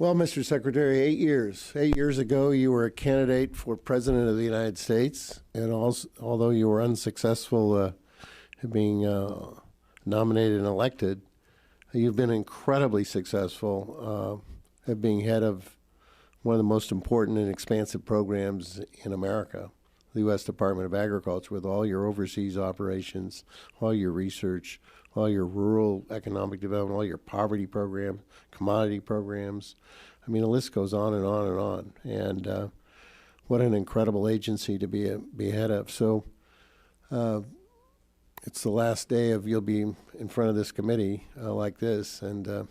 Well, Mr. Secretary, 8 years. 8 years ago, you were a candidate for President of the United States, and also, although you were unsuccessful being nominated and elected, you've been incredibly successful at being head of one of the most important and expansive programs in America, the U.S. Department of Agriculture, with all your overseas operations, all your research, all your rural economic development, all your poverty programs, commodity programs. I mean, the list goes on and on and on. And what an incredible agency to be head of. So it's the last day of you'll be in front of this committee like this, and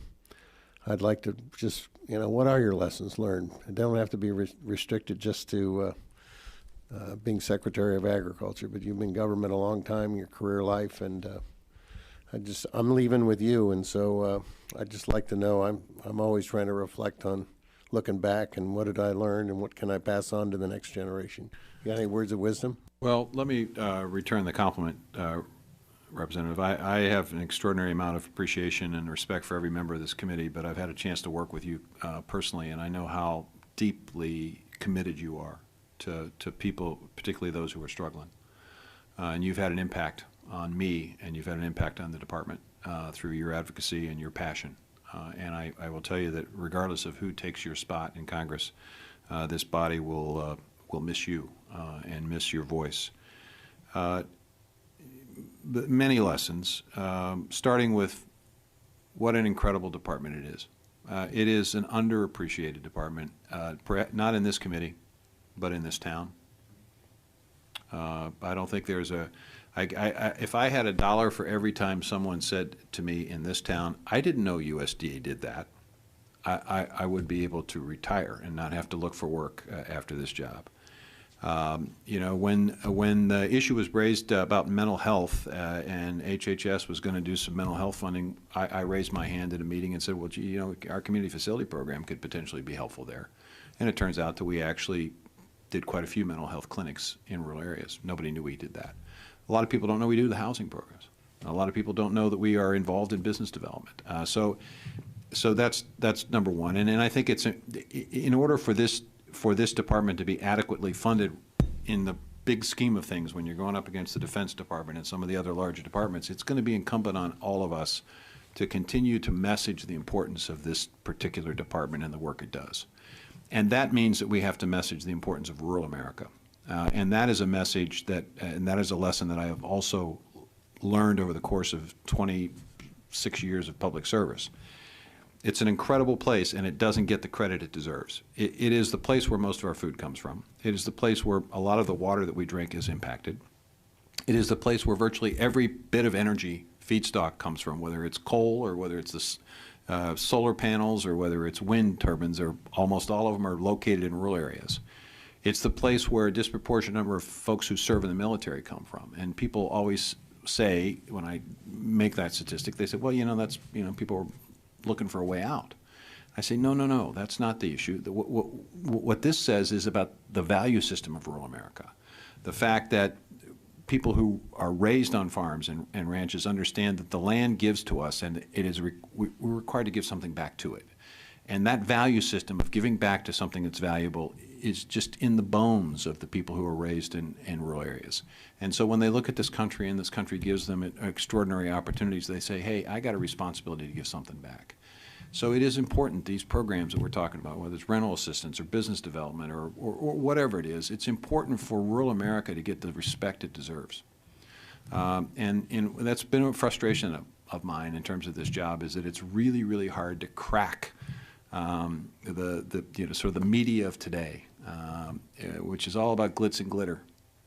I'd like to just, what are your lessons learned? It don't have to be restricted just to being Secretary of Agriculture, but you've been in government a long time in your career life, and I'm leaving with you, and so I'd just like to know, I'm always trying to reflect on looking back and what did I learn and what can I pass on to the next generation. You got any words of wisdom? Well, let me return the compliment, Representative. I have an extraordinary amount of appreciation and respect for every member of this committee, but I've had a chance to work with you personally, and I know how deeply committed you are to people, particularly those who are struggling. And you've had an impact on me, and you've had an impact on the department through your advocacy and your passion. And I will tell you that regardless of who takes your spot in Congress, this body will miss you and miss your voice. But many lessons, starting with what an incredible department it is. It is an underappreciated department, not in this committee, but in this town. I don't think there's if I had $1 for every time someone said to me in this town, I didn't know USDA did that, I would be able to retire and not have to look for work after this job. When the issue was raised about mental health and HHS was going to do some mental health funding, I raised my hand at a meeting and said, well, gee, our community facility program could potentially be helpful there. And it turns out that we actually did quite a few mental health clinics in rural areas. Nobody knew we did that. A lot of people don't know we do the housing programs. A lot of people don't know that we are involved in business development. So that's number one. And I think it's in order for this department to be adequately funded in the big scheme of things, when you're going up against the Defense Department and some of the other larger departments, it's going to be incumbent on all of us to continue to message the importance of this particular department and the work it does. And that means that we have to message the importance of rural America. And that is a message and that is a lesson that I have also learned over the course of 26 years of public service. It's an incredible place, and it doesn't get the credit it deserves. It is the place where most of our food comes from. It is the place where a lot of the water that we drink is impacted. It is the place where virtually every bit of energy feedstock comes from, whether it's coal or whether it's the solar panels or whether it's wind turbines, or almost all of them are located in rural areas. It's the place where a disproportionate number of folks who serve in the military come from. And people always say, when I make that statistic, they say, well, that's, people are looking for a way out. I say, no, that's not the issue. What this says is about the value system of rural America. The fact that people who are raised on farms and ranches understand that the land gives to us, and we're required to give something back to it. And that value system of giving back to something that's valuable is just in the bones of the people who are raised in rural areas. And so when they look at this country and this country gives them extraordinary opportunities, they say, hey, I got a responsibility to give something back. So it is important, these programs that we're talking about, whether it's rental assistance or business development or whatever it is, it's important for rural America to get the respect it deserves. And that's been a frustration of mine in terms of this job, is that it's really, really hard to crack sort of the media of today, which is all about glitz and glitter.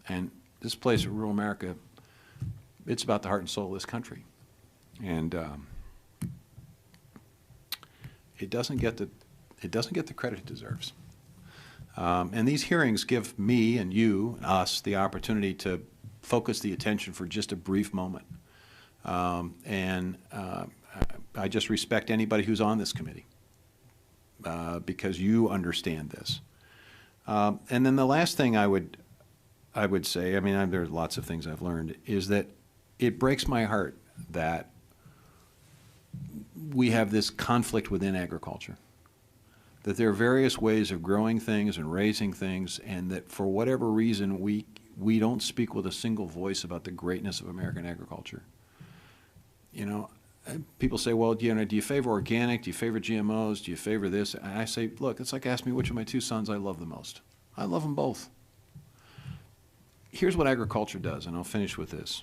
And this place, rural America, it's about the heart and soul of this country. And it doesn't get the credit it deserves. And these hearings give me and you and us the opportunity to focus the attention for just a brief moment. I just respect anybody who's on this committee because you understand this. And then the last thing I would say, I mean, there's lots of things I've learned, is that it breaks my heart that we have this conflict within agriculture. that there are various ways of growing things and raising things, and that for whatever reason we don't speak with a single voice about the greatness of American agriculture. You know, people say, well, do you favor organic? Do you favor GMOs? Do you favor this? And I say, look, it's like asking me which of my two sons I love the most. I love them both. Here's what agriculture does, and I'll finish with this.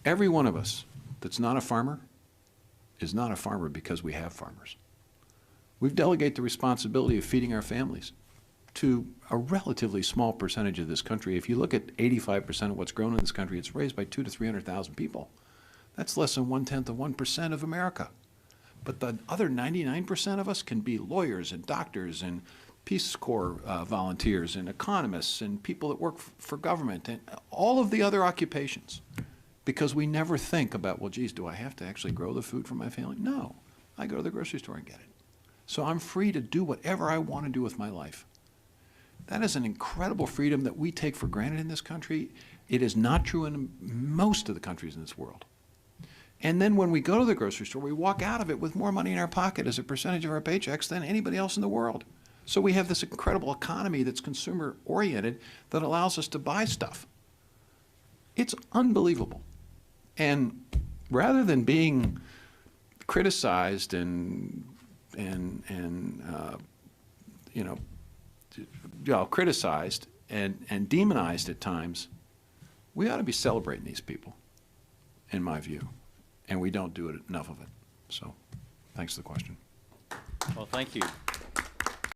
Every one of us that's not a farmer is not a farmer because we have farmers. We've delegated the responsibility of feeding our families to a relatively small percentage of this country. If you look at 85% of what's grown in this country, it's raised by 200,000 to 300,000 people. That's less than 1/10 of America. But the other 99% of us can be lawyers and doctors and Peace Corps volunteers and economists and people that work for government and all of the other occupations. Because we never think about, well, geez, do I have to actually grow the food for my family? No, I go to the grocery store and get it. So I'm free to do whatever I want to do with my life. That is an incredible freedom that we take for granted in this country. It is not true in most of the countries in this world. And then when we go to the grocery store, we walk out of it with more money in our pocket as a percentage of our paychecks than anybody else in the world. So we have this incredible economy that's consumer-oriented that allows us to buy stuff. It's unbelievable. And rather than being criticized and criticized and demonized at times, we ought to be celebrating these people, in my view, and we don't do enough of it. So, thanks for the question. Well, thank you.